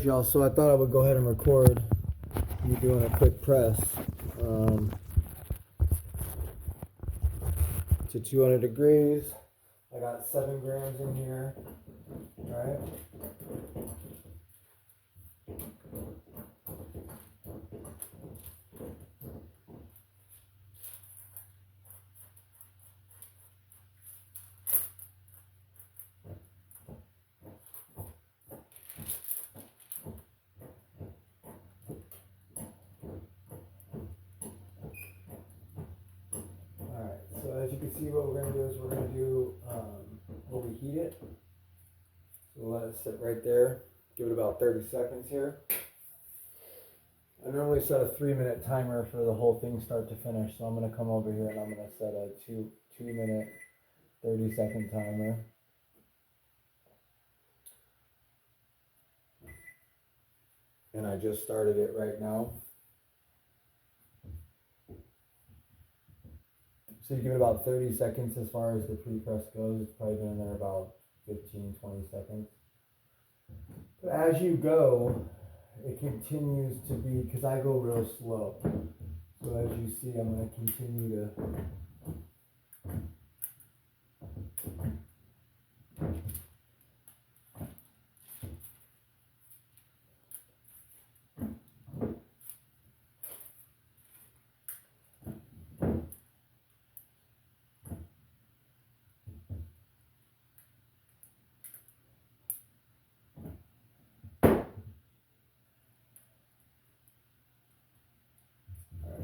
Y'all, so I thought I would go ahead and record me doing a quick press to 200 degrees. I got 7 grams in here. All right. Alright, so as you can see, what we're going to do is we're going to do overheat it. So we'll let it sit right there. Give it about 30 seconds here. I normally set a 3-minute timer for the whole thing start to finish, so I'm going to come over here and I'm going to set a 2-minute 30-second timer. And I just started it right now. So you give it about 30 seconds as far as the pre-press goes. It's probably been in there about 15-20 seconds. But as you go, it continues to be, because I go real slow. So as you see, I'm going to continue to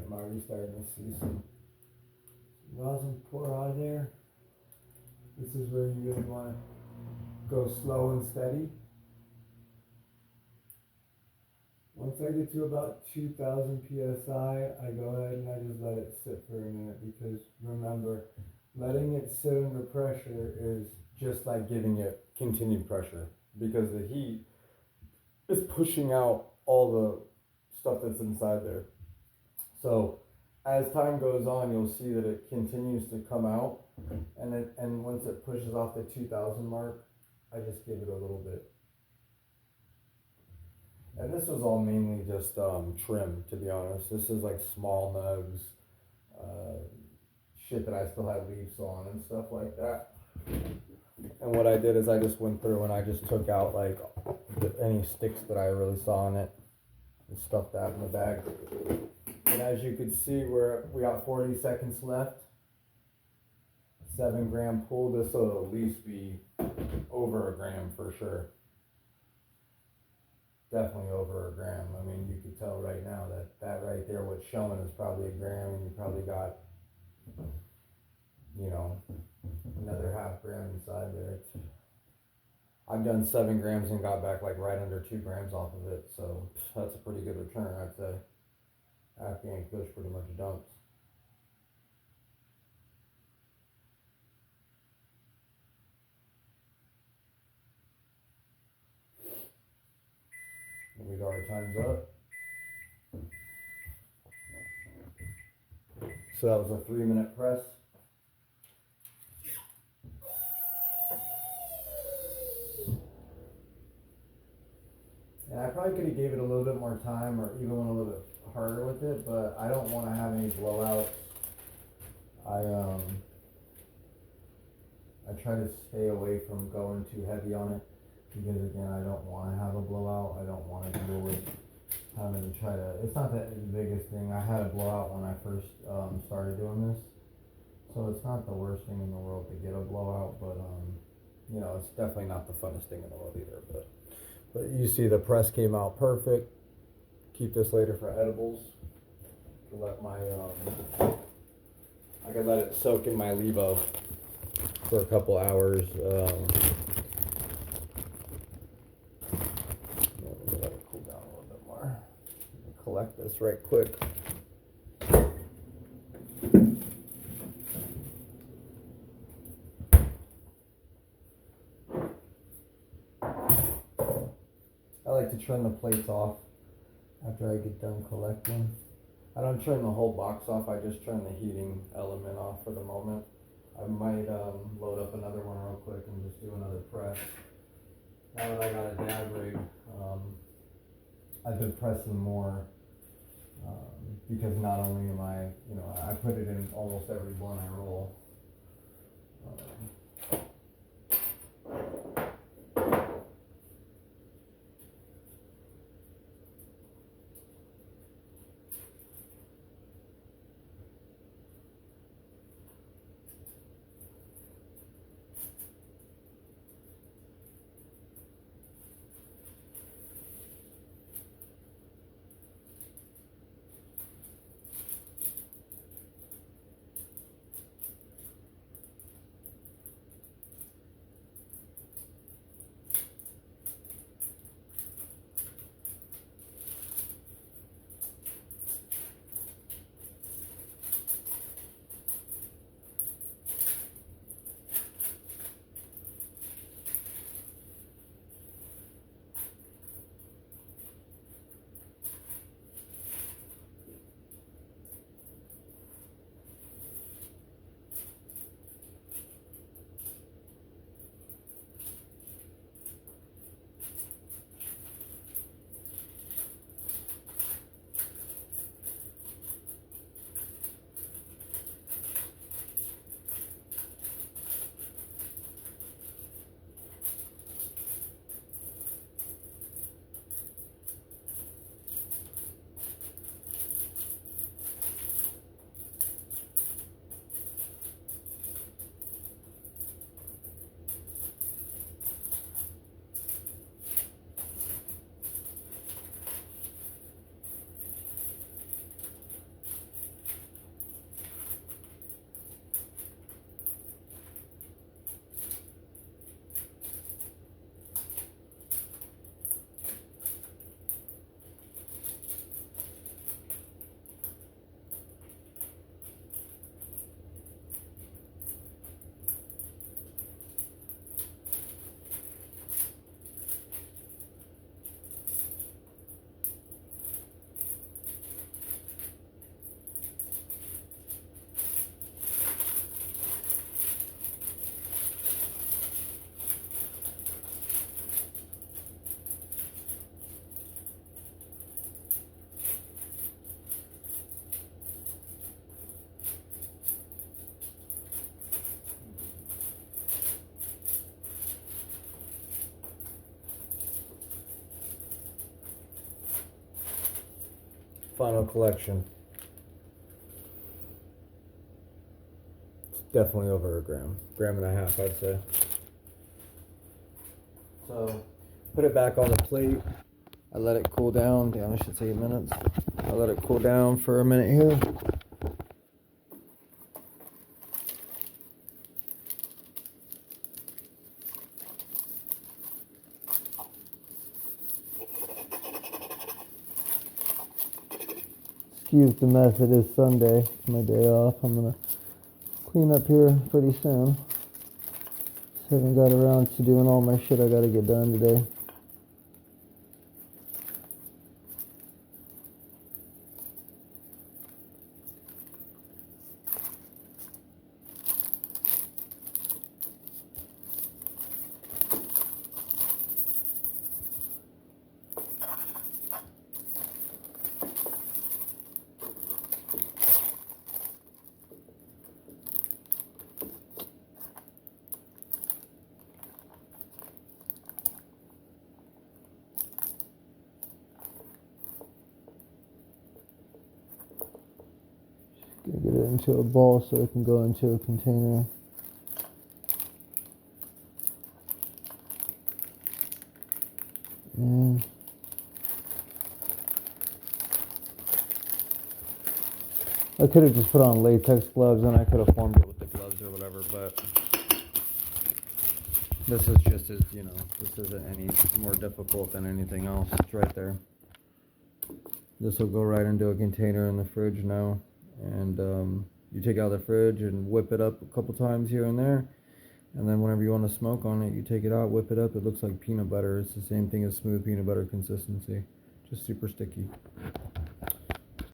I'm already starting to see some rosin pour out of there. This is where you really want to go slow and steady. Once I get to about 2000 psi, I go ahead and I just let it sit for a minute, because remember, letting it sit under pressure is just like giving it continued pressure, because the heat is pushing out all the stuff that's inside there. So as time goes on, you'll see that it continues to come out, and once it pushes off the 2000 mark, I just give it a little bit. And this was all mainly just trim, to be honest. This is like small nugs, shit that I still had leaves on and stuff like that. And what I did is I just went through and I just took out like any sticks that I really saw in it and stuffed that in the bag. And as you can see, we got 40 seconds left. 7 gram pool. This will at least be over a gram for sure. Definitely over a gram. I mean, you could tell right now that right there, what's showing is probably a gram, and you probably got, you know, another half gram inside there. I've done 7 grams and got back like right under 2 grams off of it, so that's a pretty good return, I'd say. After yank fish pretty much dumps. And we got our times up. So that was a 3-minute press. And I probably could have gave it a little bit more time, or even went a little bit harder with it, but I don't want to have any blowouts. I try to stay away from going too heavy on it, because again, I don't want to have a blowout. I don't want to deal with having to try to, it's not the biggest thing. I had a blowout when I first started doing this, so it's not the worst thing in the world to get a blowout, but you know, it's definitely not the funnest thing in the world either. But you see the press came out perfect. Keep this later for edibles. To let my I can let it soak in my Levo for a couple hours. Let it cool down a little bit more. Collect this right quick. I like to trim the plates off after I get done collecting. I don't trim the whole box off, I just trim the heating element off for the moment. I might load up another one real quick and just do another press. Now that I got a dab rig, I've been pressing more, because not only am I, I put it in almost every one I roll. Final collection. It's definitely over a gram and a half, I'd say. So, put it back on the plate. I let it cool down. Damn, I should say 8 minutes. I let it cool down for a minute here. Excuse the mess, it is Sunday. It's my day off. I'm gonna clean up here pretty soon. Just haven't got around to doing all my shit I gotta get done today. Gonna get it into a ball so it can go into a container. And I could have just put on latex gloves and I could have formed it with the gloves or whatever, but this is just as, this isn't any more difficult than anything else. It's right there. This will go right into a container in the fridge now. And you take it out of the fridge and whip it up a couple times here and there. And then whenever you want to smoke on it, you take it out, whip it up. It looks like peanut butter. It's the same thing as smooth peanut butter consistency. Just super sticky.